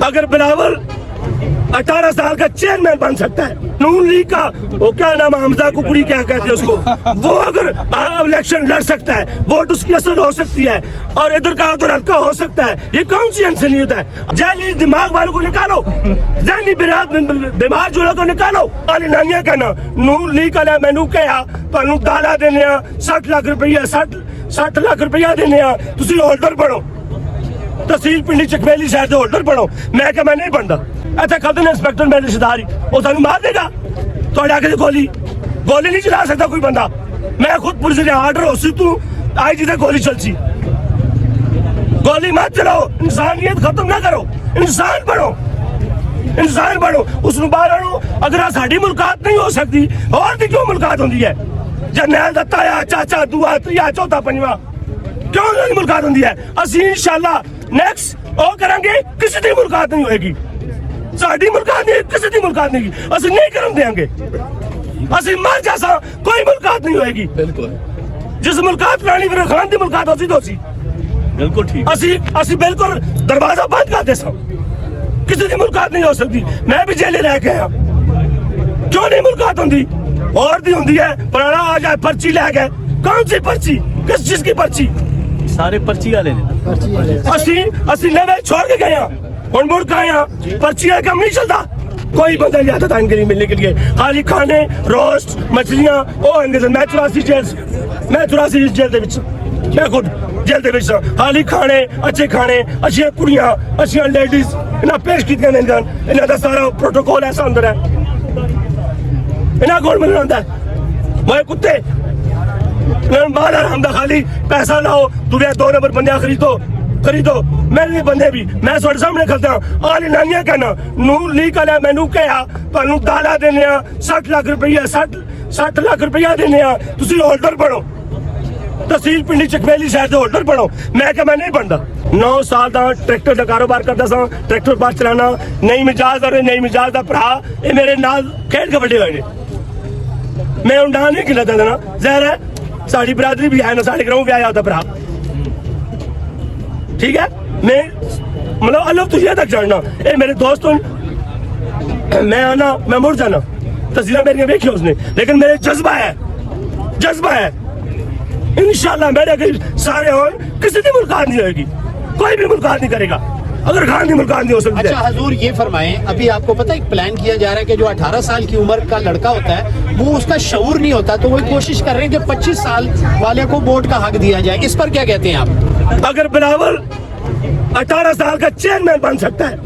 अगर बिलावल 18 साल का चेयरमैन बन सकता है, नून लीग का वो क्या नाम हमजा कुकड़ी क्या कहते हैं उसको, वो अगर इलेक्शन लड़ सकता है, वोट उसकी असर हो सकती है और इधर का उधर हल्का हो सकता है, ये कौन सी इंसानियत है? जहनी दिमाग वालों को निकालो, जहनी बीमार जोड़ों को निकालो। वाली नानिया कहना नून लीग का मैनू कहा ਤੁਹਾਨੂੰ ਦਾਲਾ ਦੇਣੇ ਆ 60 ਲੱਖ ਰੁਪਈਆ 60 ਲੱਖ ਰੁਪਈਆ ਦੇਣੇ ਆ, ਤੁਸੀਂ ਹੋਲਡਰ ਬਣੋ, ਤਹਿਸੀਲ ਪਿੰਡੀ ਚਕਵੇਲੀ ਸ਼ਹਿਰ ਦੇ ਹੋਲਡਰ ਬਣੋ। ਮੈਂ ਕਿਹਾ ਮੈਂ ਨਹੀਂ ਬਣਦਾ। ਇੱਥੇ ਖਲਦੇ ਨੇ ਇੰਸਪੈਕਟਰ ਮੇਰੇ ਰਿਸ਼ਤੇਦਾਰ ਹੀ, ਉਹ ਸਾਨੂੰ ਮਾਰ ਦੇਗਾ। ਤੁਹਾਡੇ ਅੱਗੇ ਗੋਲੀ ਨਹੀਂ ਚਲਾ ਸਕਦਾ ਕੋਈ ਬੰਦਾ। ਮੈਂ ਖੁਦ ਪੁਲਿਸ ਦੇ ਆਰਡਰ ਹੋ ਸੀ ਤੂੰ ਆਈ ਜਿਹਦੇ ਗੋਲੀ ਚਲਸੀ, ਗੋਲੀ ਮਤ ਚਲਾਓ, ਇਨਸਾਨੀਅਤ ਖਤਮ ਨਾ ਕਰੋ, ਇਨਸਾਨ ਬਣੋ, ਇਨਸਾਨ ਬਣੋ, ਉਸ ਨੂੰ ਬਾਹਰ ਆਣੋ। ਅਗਰ ਸਾਡੀ ਮੁਲਾਕਾਤ ਨਹੀਂ ਹੋ ਸਕਦੀ, ਹੋਰ ਦੀ ਕਿਉਂ ਮੁਲਾਕਾਤ ਹੁੰਦੀ ਹੈ? ਜਰਨੈਲ ਦਾ ਤਾਇਆ ਚਾਚਾ ਦੂਆ ਤੀਆ ਚੌਥਾ ਪੰਜਵਾਂ ਕਿਉਂ ਨਹੀਂ ਮੁਲਾਕਾਤ ਹੁੰਦੀ ਹੈ? ਅਸੀਂ ਇਨਸ਼ਾਅੱਲਾ ਨੈਕਸਟ ਉਹ ਕਰਾਂਗੇ, ਕਿਸੇ ਦੀ ਮੁਲਾਕਾਤ ਨਹੀਂ ਹੋਏਗੀ। ਸਾਡੀ ਮੁਲਾਕਾਤ ਨਹੀਂ, ਕਿਸੇ ਦੀ ਮੁਲਾਕਾਤ ਨਹੀਂ, ਅਸੀਂ ਨਹੀਂ ਕਰਨ ਦੇਵਾਂਗੇ। ਅਸੀਂ ਮਰ ਜਾਸਾਂ, ਕੋਈ ਮੁਲਾਕਾਤ ਨਹੀਂ ਹੋਏਗੀ। ਬਿਲਕੁਲ ਜਿਸ ਮੁਲਾਕਾਤ ਰਾਣੀ ਵੀਰ ਖਾਨ ਦੀ ਮੁਲਾਕਾਤ ਹੋਸੀ ਦੋਸੀ ਬਿਲਕੁਲ ਠੀਕ। ਅਸੀਂ ਬਿਲਕੁਲ ਦਰਵਾਜ਼ਾ ਬੰਦ ਕਰ ਦੇਸਾਂ, ਕਿਸੇ ਦੀ ਮੁਲਾਕਾਤ ਨਹੀਂ ਹੋ ਸਕਦੀ। ਮੈਂ ਵੀ ਜੇਲੇ ਰਹਿ ਕੇ ਆਇਆ, ਕਿਉਂ ਨਹੀਂ ਮੁਲਾਕਾਤ ਹੁੰਦੀ? और भी होती है पुराना आ जाए पर्ची ले गए, कौन सी पर्ची, किस चीज की पर्ची? सारे पर्ची वाले ने असी नवे छोड़ के गए और मुड़ के आए, पर्ची का काम नहीं चलता। कोई बंदा नहीं आता था इनके लिए मिलने के लिए, खाली खाने रोस्ट मछलियां वो इनके। मैं 84 जेल दे विच, मैं खुद जेल दे विच, खाली खाने अच्छे खाने, अच्छी कुड़ियां, अच्छी लेडीज इन्हें पेश की इन्हों का सारा प्रोटोकॉल ऐसा अंदर है। इन्हें कौन मिलना मैं कुत्ते बाहर आराम दा खाली पैसा लाओ, दुनिया 2 नंबर बंदे खरीदो। मेरे बंदे भी मैं ਤੁਹਾਡੇ ਸਾਹਮਣੇ ਖਲਦਾ ਆਲੀ ਨਾਨੀਆਂ ਕਹਿਣਾ ਨੂਨ ਲੀਗ ਵਾਲਾ ਮੈਨੂੰ ਕਿਹਾ ਤੁਹਾਨੂੰ ਦਾਲਾ ਦੇਣੇ ਆ 60 ਲੱਖ ਰੁਪਈਆ 60 ਲੱਖ ਰੁਪਈਆ ਦੇਣੇ ਆ, ਤੁਸੀਂ ਹੋਲਡਰ ਬਣੋ, ਤਹਿਸੀਲ ਪਿੰਡੀ ਚਕਵੇਲੀ ਸ਼ਹਿਰ ਦੇ ਹੋਲਡਰ ਬਣੋ। ਮੈਂ ਕਿਹਾ ਮੈਂ ਨਹੀਂ ਬਣਦਾ। 9 ਸਾਲ ਦਾ ਟਰੈਕਟਰ ਦਾ ਕਾਰੋਬਾਰ ਕਰਦਾ ਸਾਂ, ਟਰੈਕਟਰ ਬਾਹਰ ਚਲਾਣਾ ਨਹੀਂ ਮਿਜਾਜ਼ ਦਾ ਭਰਾ ਇਹ ਮੇਰੇ ਨਾਲ ਖੇਡ ਕੇ ਵੱਡੇ ਹੋਏ ਨੇ। ਮੈਂ ਹੁਣ ਨਾਂ ਨਹੀਂ ਕਿਲਾ ਦੇਣਾ, ਜ਼ਹਿਰ ਹੈ। ਸਾਡੀ ਬਰਾਦਰੀ ਵੀ ਹੈ ਨਾ, ਸਾਡੇ ਘਰੋਂ ਵੀ ਆਇਆ ਉਹਦਾ ਭਰਾ, ठीक है। मैं मतलब अल्लाह तुझे तक जानना, ये मेरे दोस्त मैं आना मैं मुड़ जाना, तस्वीरें मेरी देखी उसने, लेकिन मेरे जज्बा है इंशाल्लाह मेरे सारे हो, किसी की मुलाकात नहीं होगी, कोई भी मुलाकात नहीं करेगा अगर खान की मुलाकात नहीं हो सकती। अच्छा हजूर ये फरमाएं, अभी आपको पता है प्लान किया जा रहा है कि जो 18 साल की उम्र का लड़का होता है वो उसका शऊर नहीं होता, तो वो कोशिश कर रहे हैं कि 25 साल वाले को वोट का हक दिया जाए, इस पर क्या कहते हैं आप? अगर बिलावल 18 साल का चेयरमैन बन सकता है,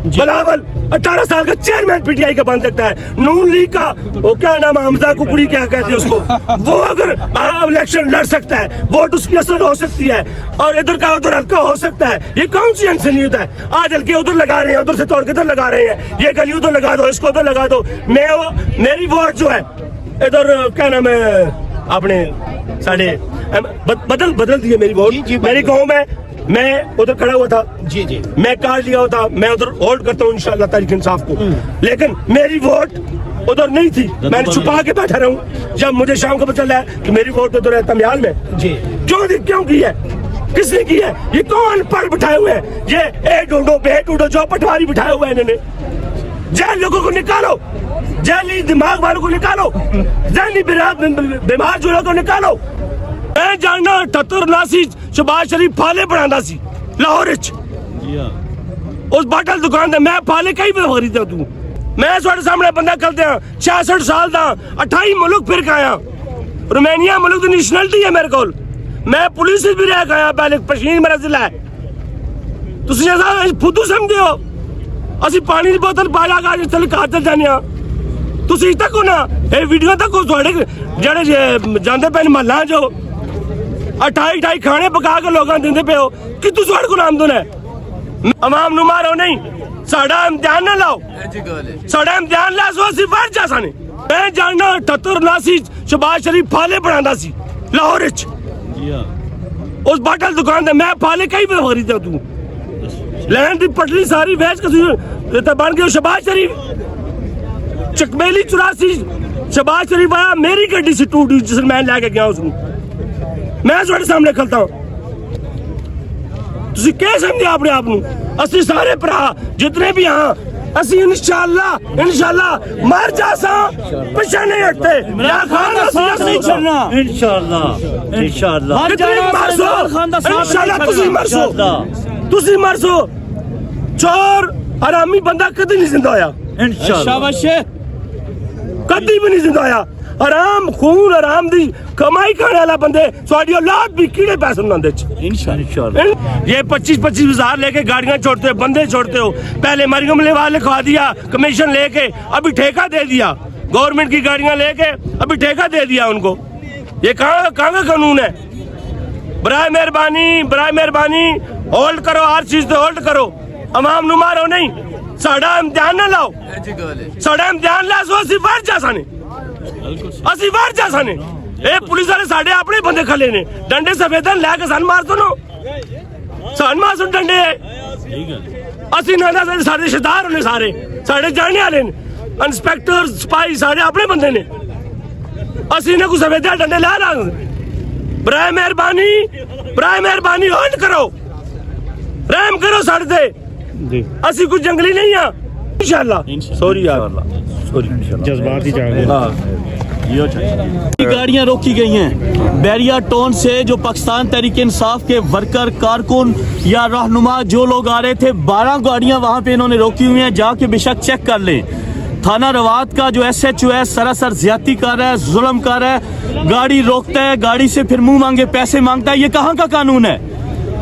बिलावल 18 साल का चेयरमैन पीटीआई का बन सकता है, नून लीग का वो क्या नाम हमजा कुकड़ी क्या कहते हैं उसको, वो अगर इलेक्शन लड़ सकता है, वोट उसकी असर हो सकती है और इधर का उधर हल्का हो सकता है, ये कौन सी इंसानियत है? आज हल्के उधर लगा रहे हैं, उधर से तोड़ के इधर लगा रहे हैं, ये गली उधर लगा दो, इसको उधर लगा दो। मेरी वोट जो है इधर क्या नाम है अपने साढ़े बदल दिए मेरी वोट। मेरी गाँव में मैं उधर खड़ा हुआ था, जी मैं कार्ड लिया हुआ था, मैं उधर होल्ड करता हूँ इंशाअल्लाह तारीख इंसाफ को, लेकिन मेरी वोट उधर नहीं थी, मैंने छुपा के बैठा रहा हूँ। जब मुझे शाम को पता चला है कि मेरी वोट उधर है तमियाल में, जी क्यों की है, किसने की है? ये कौन पढ़ बिठाए हुए हैं? ये ए ढूंढो बे ढूंढो जो पटवारी बिठाए हुए हैं इन्होंने। जेल लोगों को निकालो, जहनी दिमाग वालों को निकालो, जहनी बीमार जोड़ों को निकालो। मैं जानना 78-79 शहबाज शरीफ फाले बनाता सी लाहौर उस बाटल दुकान से, मैं फाले कई पे खरीदा तू। मैं ਤੁਹਾਡੇ सामने बंदा करते हैं 66 साल का 28 मुल्क फिर के आया, रोमानिया मुल्क की नेशनलिटी है मेरे को, मैं पुलिस भी रह के आया, पहले पश्मीन मेरा जिला है। तुसी ऐसा फुद्दू समझते हो? ਅਸੀਂ ਪਾਣੀ ਦੀ ਬੋਤਲ ਪਾ ਲਾ ਕੇ ਚੱਲ ਘਰ ਚੱਲ ਜਾਂਦੇ ਆ, ਤੁਸੀਂ ਤੱਕ ਹੋ ਨਾ ਇਹ ਵੀਡੀਓ ਤੱਕ ਤੁਹਾਡੇ ਜਿਹੜੇ ਜਾਂਦੇ ਪਏ ਮਹੱਲਾ ਜੋ 28 ਖਾਣੇ ਪਕਾ ਕੇ ਲੋਕਾਂ ਦਿੰਦੇ ਪਏ ਹੋ ਕਿ ਤੁਸੀਂ ਤੁਹਾਡੇ ਕੋਲ ਆਮਦਨ ਹੈ। ਆਵਾਮ ਨੂੰ ਮਾਰੋ ਨਹੀਂ, ਸਾਡਾ ਇਮਤਿਹਾਨ ਨਾ ਲਾਓ, ਸਾਡਾ ਇਮਤਿਹਾਨ ਲਾ ਸੋ ਅਸੀਂ ਵੜ ਜਾ ਸਾਨੇ। ਮੈਂ ਜਾਣਦਾ 78-79 ਸ਼ਹਬਾਜ਼ ਸ਼ਰੀਫ ਫਾਲੇ ਬਣਾਉਂਦਾ ਸੀ ਲਾਹੌਰ ਵਿੱਚ ਉਸ ਬਾਟਲ ਦੁਕਾਨ ਤੇ, ਮੈਂ ਫਾਲੇ ਕਈ ਵਾਰ ਖਰੀਦਾ ਤੂੰ ਲੈਣ ਦੀ ਪਟਲੀ ਸਾਰੀ ਵੇਚ ਕੇ ਤਾਂ ਬਣ ਗਿਆ ਸ਼ਹਬਾਜ਼ ਸ਼ਰੀਫ। ਚਕਮੇਲੀ 84 ਸ਼ਹਬਾਜ਼ ਸ਼ਰੀਫ ਆਇਆ, ਮੇਰੀ ਗੱਡੀ ਸੀ ਟੂਟੀ ਜਿਸ ਮੈਂ ਲੈ ਕੇ ਗਿਆ ਉਸਨੂੰ। ਮੈਂ ਤੁਹਾਡੇ ਸਾਹਮਣੇ ਖਲਤਾ, ਤੁਸੀਂ ਕੀ ਸਮਝਿਆ ਆਪਣੇ ਆਪ ਨੂੰ? ਅਸੀਂ ਸਾਰੇ ਭਰਾ ਜਿਤਨੇ ਵੀ ਹਾਂ ਅਸੀਂ ਇਨਸ਼ਾਅੱਲਾ ਮਰ ਜਾਸਾਂ ਪਿੱਛੇ ਨਹੀਂ ਹਟਦੇ ਇਮਰਾਨ ਖਾਨ ਦਾ ਸਾਥ ਨਹੀਂ ਛੱਡਣਾ इंशाल्लाह ਇਨਸ਼ਾਅੱਲਾ ਤੁਸੀਂ ਮਰਸੋ ਚੋਰ ਹਰਾਮੀ ਬੰਦਾ ਕਦੀ ਨਹੀਂ ਜ਼ਿੰਦਾ ਹੋਇਆ ਕਦੀ ਵੀ ਨਹੀਂ ਜ਼ਿੰਦਾ ਹੋਇਆ ਹਰਾਮ ਖੂਨ ਹਰਾਮ ਦੀ ਕਮਾਈ करने वाला बंदे साड़ी औलाद भी कीड़े पैसे उन्होंने इंशाल्लाह ये 25-25 हजार लेके गाड़ियां छोड़ते हो बंदे छोड़ते हो पहले मरियम लेवा लिखवा दिया कमीशन लेके अभी ठेका दे दिया गवर्नमेंट की गाड़ियां लेके अभी ठेका दे दिया उनको ये कहाँ का कानून है बराए मेहरबानी होल्ड करो हर चीज पे होल्ड करो अवाम नु मारो नहीं साडा इम्तिहान ना लाओ साडा इम्तिहान ला सो ਅਸੀਂ ਬਾਹਰ ਜਾ ਸਾਨੇ ਇਹ ਪੁਲਿਸ ਵਾਲੇ ਸਾਡੇ ਆਪਣੇ ਬੰਦੇ ਖਲੇ ਨੇ ਡੰਡੇ ਸਫੇਦਨ ਲੈ ਕੇ ਸਾਨੂੰ ਮਾਰ ਦੋ ਸਾਨੂੰ ਮਾਰ ਸੁਣ ਡੰਡੇ ਅਸੀਂ ਨਾ ਸਾਡੇ ਰਿਸ਼ਤੇਦਾਰ ਨੇ ਸਾਰੇ ਸਾਡੇ ਜਾਣਨੇ ਵਾਲੇ ਨੇ ਇੰਸਪੈਕਟਰ ਸਪਾਈ ਸਾਡੇ ਆਪਣੇ ਬੰਦੇ ਨੇ ਅਸੀਂ ਨਾ ਕੋਈ ਸਫੇਦਨ ਡੰਡੇ ਲਾ ਲਾ ਬਰਾਏ ਮਿਹਰਬਾਨੀ ਹੋਲਡ ਕਰੋ ਰਹਿਮ ਕਰੋ ਸਾਡੇ ਤੇ ਅਸੀਂ ਕੋਈ ਜੰਗਲੀ ਨਹੀਂ ਆ इंशाल्लाह सॉरी यार जज्बाती गाड़ियां रोकी गई हैं बैरिया टोन से जो पाकिस्तान तहरीक इंसाफ के वर्कर कारकुन या रहनुमा जो लोग आ रहे थे 12 गाड़ियां वहां पे इन्होंने रोकी हुई हैं जाके बेशक चेक कर लें थाना रवात का जो SHO है सरासर ज्यादती कर रहा है जुल्म कर रहा है गाड़ी रोकता है गाड़ी से फिर मुंह मांगे पैसे मांगता है ये कहाँ का कानून है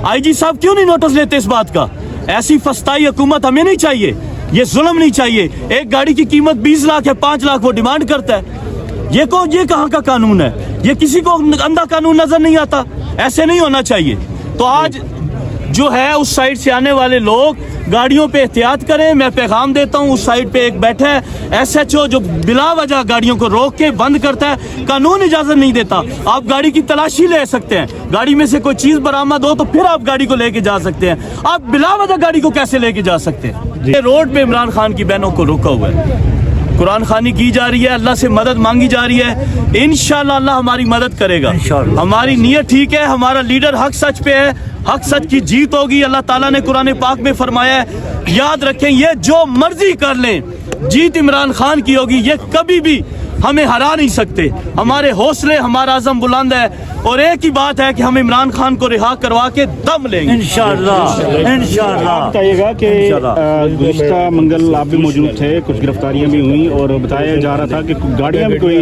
IG साहब क्यों नहीं नोटिस लेते इस बात का ऐसी फस्ताई हुकूमत हमें नहीं चाहिए ये जुल्म नहीं चाहिए एक गाड़ी की कीमत 20 लाख है 5 लाख वो डिमांड करता है ये कहाँ का कानून है ये किसी को अंधा कानून नजर नहीं आता ऐसे नहीं होना चाहिए तो आज जो है उस साइड से आने वाले लोग गाड़ियों पे एहतियात करें मैं पैगाम देता हूँ उस साइड पे एक बैठा है SHO जो बिला वजह गाड़ियों को रोक के बंद करता है कानून इजाजत नहीं देता आप गाड़ी की तलाशी ले सकते हैं गाड़ी में से कोई चीज बरामद हो तो फिर आप गाड़ी को लेके जा सकते हैं आप बिला वजह गाड़ी को कैसे लेके जा सकते हैं ये रोड पे इमरान खान की बहनों को रोका हुआ है कुरान खानी की जा रही है अल्लाह से मदद मांगी जा रही है इंशाअल्लाह अल्लाह हमारी मदद करेगा हमारी नीयत ठीक है हमारा लीडर हक सच पे है हक सच की जीत होगी अल्लाह ताला ने कुरान पाक में फरमाया है याद रखें ये जो मर्जी कर लें जीत इमरान खान की होगी ये कभी भी हमें हरा नहीं सकते हमारे हौसले हमारा अज़म बुलंद है और एक ही बात है कि हम इमरान खान को रिहा करवा के दम लेंगे इंशाअल्लाह बताइएगा कि गुज़िश्ता मंगल आप भी मौजूद थे कुछ गिरफ्तारियां भी हुई और बताया जा रहा था कि गाड़ियां भी कोई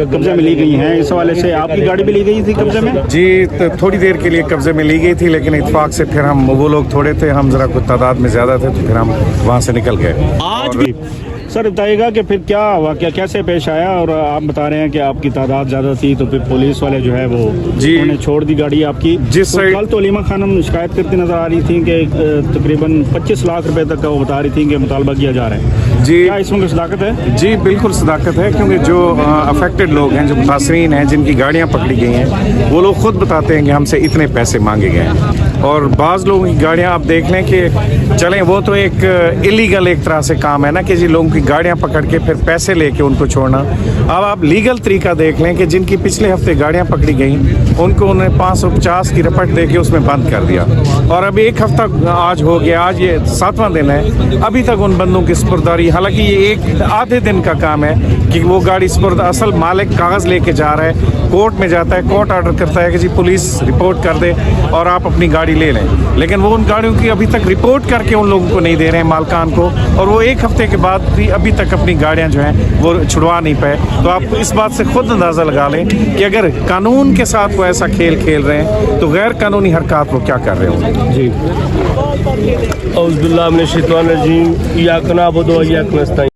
कब्जे में ली गई हैं इस हवाले से आपकी गाड़ी भी ली गई थी कब्जे में जी तो थोड़ी देर के लिए कब्जे में ली गई थी लेकिन इत्तेफाक से फिर हम वो लोग थोड़े थे हम जरा कुछ तादाद में ज़्यादा थे तो फिर हम वहाँ से निकल गए आज भी सर बताइएगा कि फिर क्या वाक़या कैसे पेश आया और आप बता रहे हैं कि आपकी तादाद ज़्यादा थी तो फिर पुलिस वाले जो है वो जी उन्होंने छोड़ दी गाड़ी आपकी जिस तो साइड कल तो अलीमा खानम शिकायत करती नज़र आ रही थी कि तकरीबन 25 लाख रुपए तक का वो बता रही थी कि मुतालबा किया जा रहा है जी क्या इसमें कोई सदाकत है जी बिल्कुल सदाकत है क्योंकि जो अफेक्टेड लोग हैं जो मुतासरीन हैं जिनकी गाड़ियाँ पकड़ी गई हैं वो लोग खुद बताते हैं कि हमसे इतने पैसे मांगे गए हैं और बाज़ लोगों की गाड़ियाँ आप देख लें कि चलें वो तो एक इलीगल एक तरह से काम है ना कि जी लोगों की गाड़ियाँ पकड़ के फिर पैसे लेके उनको छोड़ना अब आप लीगल तरीका देख लें कि जिनकी पिछले हफ्ते गाड़ियाँ पकड़ी गई उनको उन्हें 550 की रपट दे के उसमें बंद कर दिया और अब एक हफ्ता आज हो गया आज ये 7वां दिन है अभी तक उन बंदों की स्पुर्दारी हालांकि ये एक आधे दिन का काम है कि वो गाड़ी स्पुर्द असल मालिक कागज़ लेके जा रहा है कोर्ट में जाता है कोर्ट ऑर्डर करता है कि जी पुलिस रिपोर्ट कर दे और आप अपनी गाड़ी ले लें लेकिन वो उन गाड़ियों की अभी तक रिपोर्ट करके उन लोगों को नहीं दे रहे हैं मालकान को और वो एक हफ्ते के बाद भी अभी तक अपनी गाड़ियां जो हैं वो छुड़वा नहीं पाए तो आप इस बात से खुद अंदाज़ा लगा लें कि अगर कानून के साथ वो ऐसा खेल खेल रहे हैं तो गैर कानूनी हरकत वो क्या कर रहे होंगे जी औज़ुबिल्लाहि मिनश शैतानिर रजीम इय्याका नअबुदु व इय्याका नस्तईन